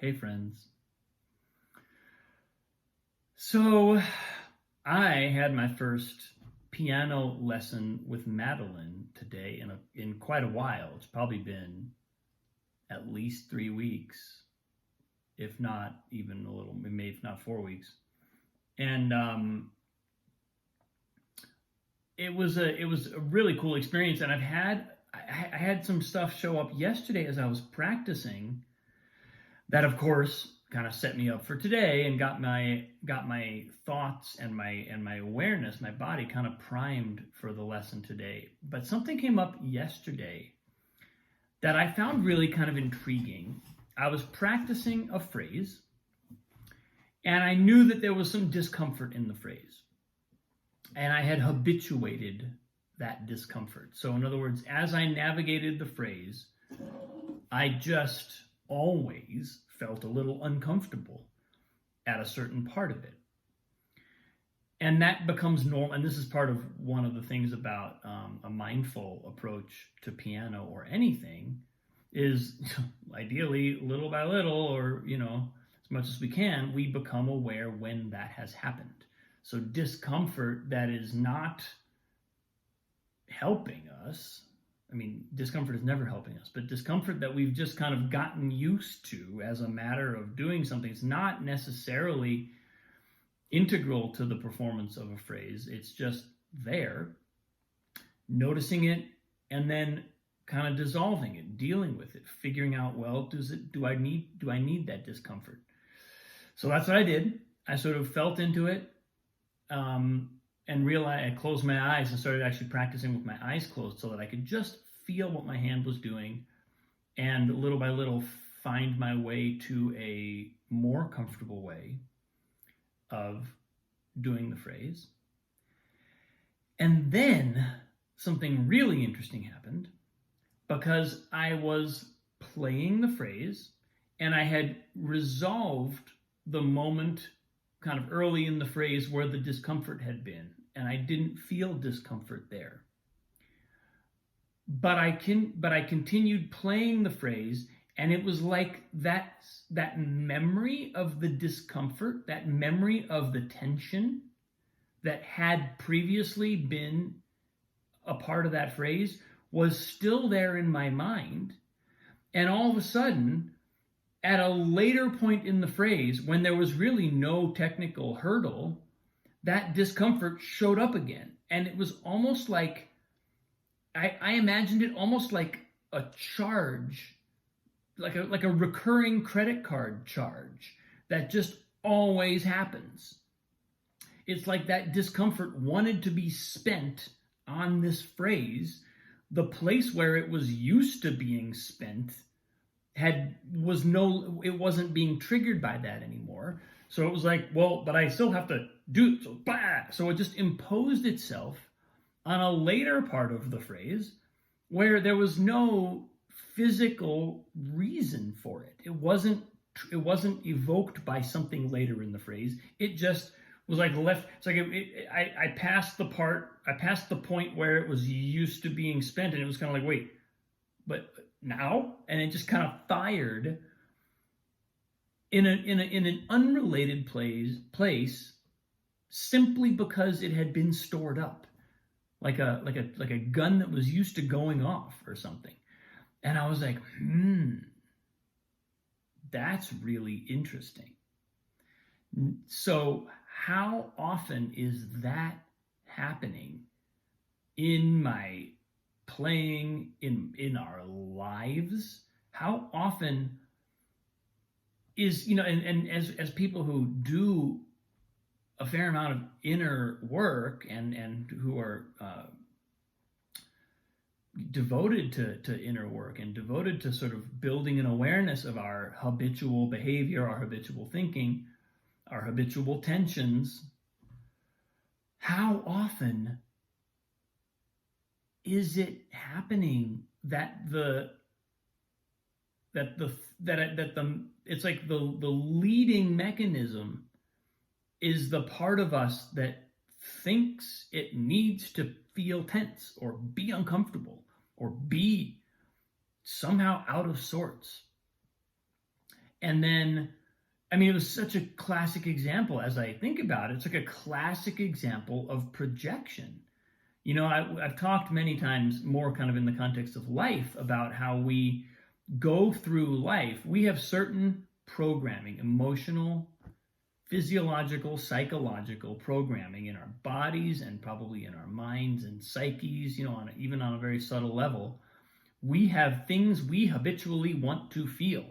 Hey friends. So I had my first piano lesson with Madeline today in quite a while. It's probably been at least 3 weeks, if not even a little, maybe if not 4 weeks. And it was a really cool experience. And I had some stuff show up yesterday as I was practicing that, of course, kind of set me up for today and got my thoughts and my awareness, my body kind of primed for the lesson today. But something came up yesterday that I found really kind of intriguing. I was practicing a phrase, and I knew that there was some discomfort in the phrase, and I had habituated that discomfort. So in other words, as I navigated the phrase, I just always felt a little uncomfortable at a certain part of it. And that becomes normal. And this is part of one of the things about a mindful approach to piano or anything is ideally little by little, or, as much as we can, we become aware when that has happened. So discomfort that is not helping us, discomfort is never helping us, but discomfort that we've just kind of gotten used to as a matter of doing something, it's not necessarily integral to the performance of a phrase. It's just there, noticing it, and then kind of dissolving it, dealing with it, figuring out, well, do I need that discomfort? So that's what I did. I sort of felt into it, and realized, I closed my eyes and started actually practicing with my eyes closed so that I could just feel what my hand was doing, and little by little find my way to a more comfortable way of doing the phrase. And then something really interesting happened, because I was playing the phrase and I had resolved the moment kind of early in the phrase where the discomfort had been, and I didn't feel discomfort there. But I continued playing the phrase, and it was like that memory of the discomfort, that memory of the tension that had previously been a part of that phrase was still there in my mind. And all of a sudden, at a later point in the phrase, when there was really no technical hurdle, that discomfort showed up again. And it was almost like, I imagined it almost like a charge, like a recurring credit card charge that just always happens. It's like that discomfort wanted to be spent on this phrase. The place where it was used to being spent it wasn't being triggered by that anymore. So it was like, well, but I still have to do it. So it just imposed itself on a later part of the phrase where there was no physical reason for it. It wasn't evoked by something later in the phrase. It just was like left. It's like I passed the point where it was used to being spent, and it was kind of like, wait, but now? And it just kind of fired in an unrelated place simply because it had been stored up, like a gun that was used to going off or something. And I was like, that's really interesting. So how often is that happening in my playing, in our lives? How often is, and as people who do a fair amount of inner work and who are devoted to inner work and devoted to sort of building an awareness of our habitual behavior, our habitual thinking, our habitual tensions, how often is it happening that it's like the leading mechanism is the part of us that thinks it needs to feel tense or be uncomfortable or be somehow out of sorts. And then, I mean, it was such a classic example as I think about it. It's like a classic example of projection. You know, I've talked many times more kind of in the context of life about how we go through life. We have certain programming, emotional, physiological, psychological programming in our bodies and probably in our minds and psyches, you know, even on a very subtle level. We have things we habitually want to feel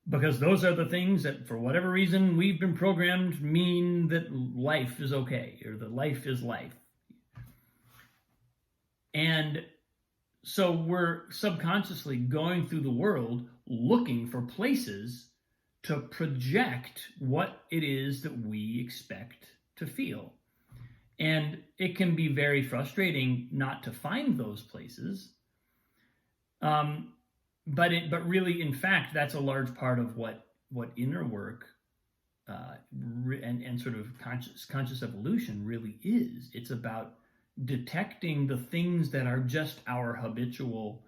because those are the things that, for whatever reason, we've been programmed mean that life is okay or that life is life. And so we're subconsciously going through the world looking for places to project what it is that we expect to feel. And it can be very frustrating not to find those places. But really, in fact, that's a large part of what inner work and sort of conscious evolution really is. It's about detecting the things that are just our habitual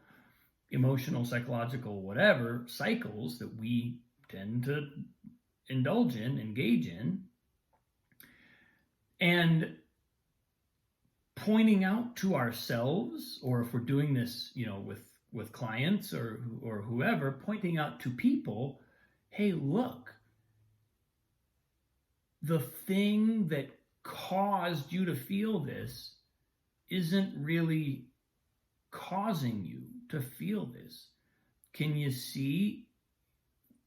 emotional, psychological, whatever cycles that we tend to indulge in, engage in, and pointing out to ourselves, or if we're doing this, you know, with clients or whoever, pointing out to people, hey, look, the thing that caused you to feel this isn't really causing you to feel this. Can you see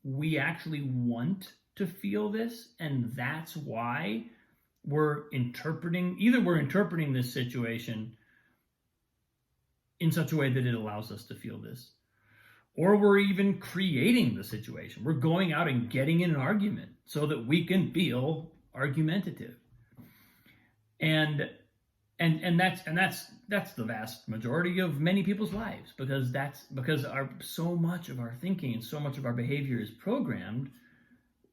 we actually want to feel this? And that's why we're interpreting this situation in such a way that it allows us to feel this, or we're even creating the situation. We're going out and getting in an argument so that we can feel argumentative. And that's the vast majority of many people's lives, because so much of our thinking and so much of our behavior is programmed.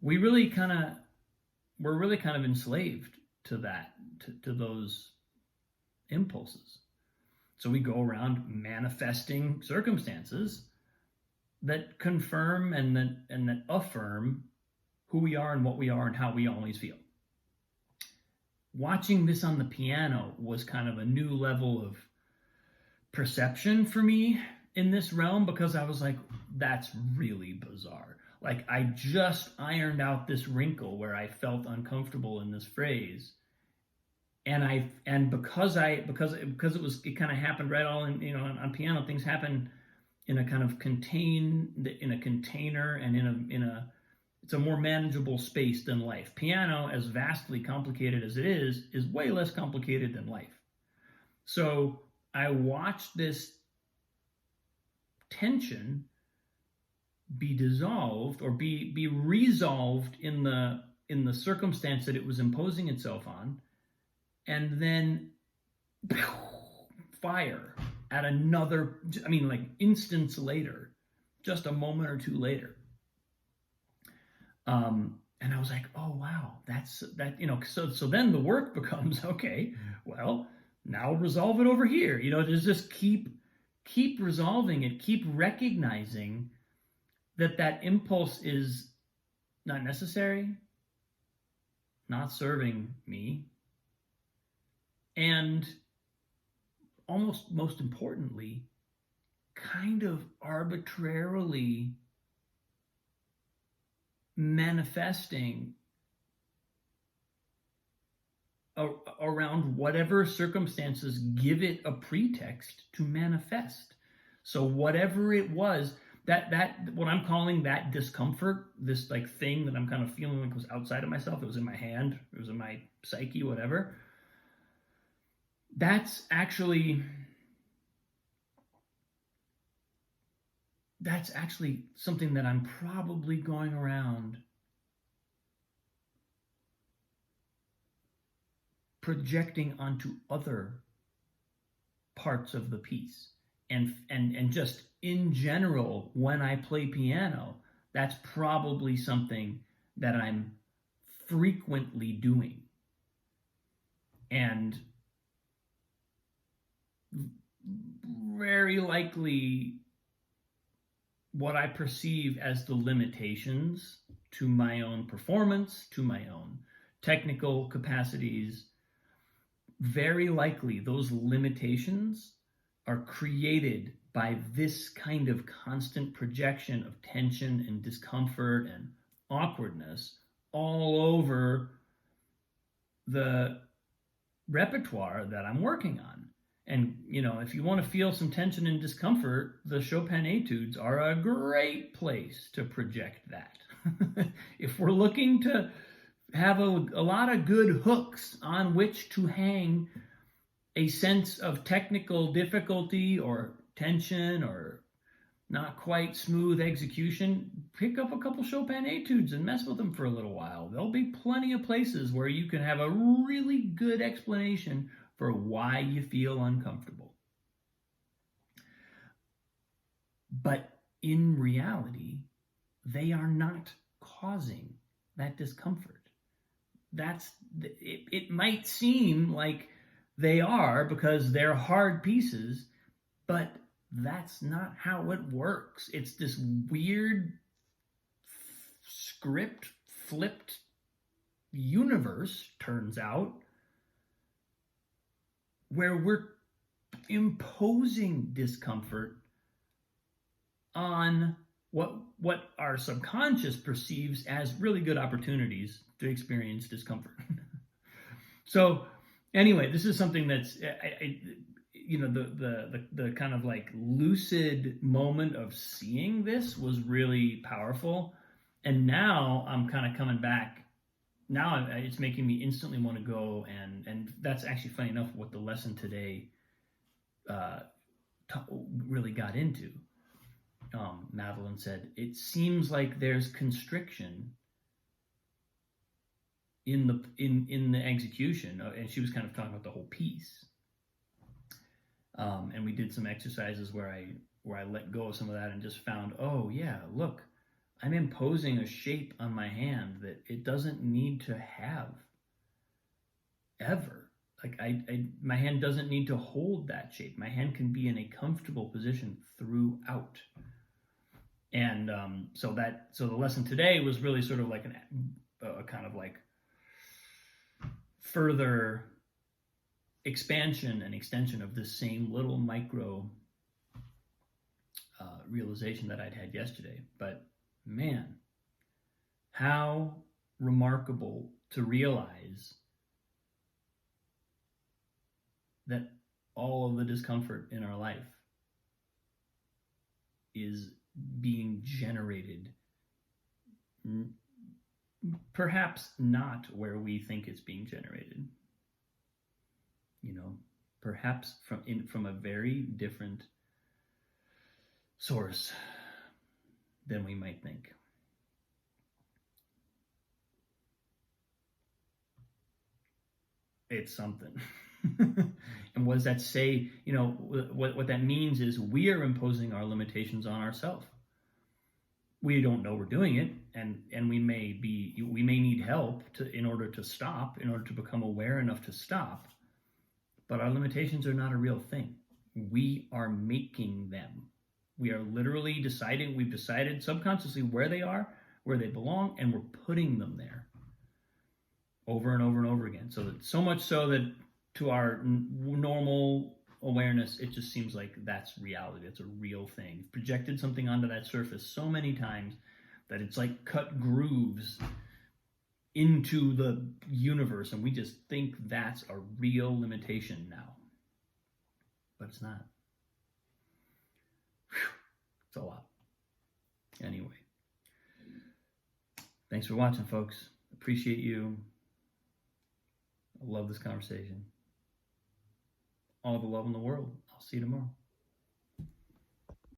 We're really kind of enslaved to that, to those impulses. So we go around manifesting circumstances that confirm and that affirm who we are and what we are and how we always feel. Watching this on the piano was kind of a new level of perception for me in this realm, because I was like, that's really bizarre. Like, I just ironed out this wrinkle where I felt uncomfortable in this phrase. And because it kind of happened right all in, you know, on piano, things happen in a kind of in a container and in a it's a more manageable space than life. Piano, as vastly complicated as it is way less complicated than life. So I watched this tension be dissolved or be resolved in the circumstance that it was imposing itself on, and then fire at another, I mean, like instants later, just a moment or two later. And I was like, oh wow, that, you know, so then the work becomes, okay, well, now resolve it over here. You know, just keep resolving it, keep recognizing that impulse is not necessary, not serving me, and almost most importantly, kind of arbitrarily manifesting around whatever circumstances give it a pretext to manifest. So whatever it was, that what I'm calling that discomfort, this like thing that I'm kind of feeling like was outside of myself, it was in my hand, it was in my psyche, whatever, that's actually something that I'm probably going around projecting onto other parts of the piece. And just in general, when I play piano, that's probably something that I'm frequently doing. And very likely what I perceive as the limitations to my own performance, to my own technical capacities, very likely those limitations are created by this kind of constant projection of tension and discomfort and awkwardness all over the repertoire that I'm working on. And, if you want to feel some tension and discomfort, the Chopin etudes are a great place to project that. If we're looking to have a lot of good hooks on which to hang a sense of technical difficulty or tension or not quite smooth execution, pick up a couple Chopin etudes and mess with them for a little while. There'll be plenty of places where you can have a really good explanation for why you feel uncomfortable. But in reality, they are not causing that discomfort. It might seem like they are because they're hard pieces, but that's not how it works. It's this weird script flipped universe, turns out, where we're imposing discomfort on what our subconscious perceives as really good opportunities to experience discomfort. So anyway, this is something that's the kind of like lucid moment of seeing this was really powerful. And now I'm kind of coming back. Now it's making me instantly want to go, and that's actually funny enough what the lesson today really got into. Madeline said, it seems like there's constriction in the execution, and she was kind of talking about the whole piece. And we did some exercises where I let go of some of that and just found, oh yeah, look, I'm imposing a shape on my hand that it doesn't need to have ever. Like my hand doesn't need to hold that shape. My hand can be in a comfortable position throughout. And so the lesson today was really sort of like a kind of like further expansion and extension of this same little micro realization that I'd had yesterday. But man, how remarkable to realize that all of the discomfort in our life is being generated, perhaps not where we think it's being generated. Perhaps from a very different source than we might think. It's something. And what does that say? What that means is we are imposing our limitations on ourselves. We don't know we're doing it, and we may need help in order to stop, in order to become aware enough to stop. But our limitations are not a real thing. We are making them. We are literally deciding, we've decided subconsciously where they are, where they belong, and we're putting them there over and over and over again. So much so that to our normal awareness, it just seems like that's reality. It's a real thing. We've projected something onto that surface so many times that it's like cut grooves into the universe, and we just think that's a real limitation now. But it's not. Whew. It's a lot. Anyway. Thanks for watching, folks. Appreciate you. I love this conversation. All the love in the world. I'll see you tomorrow.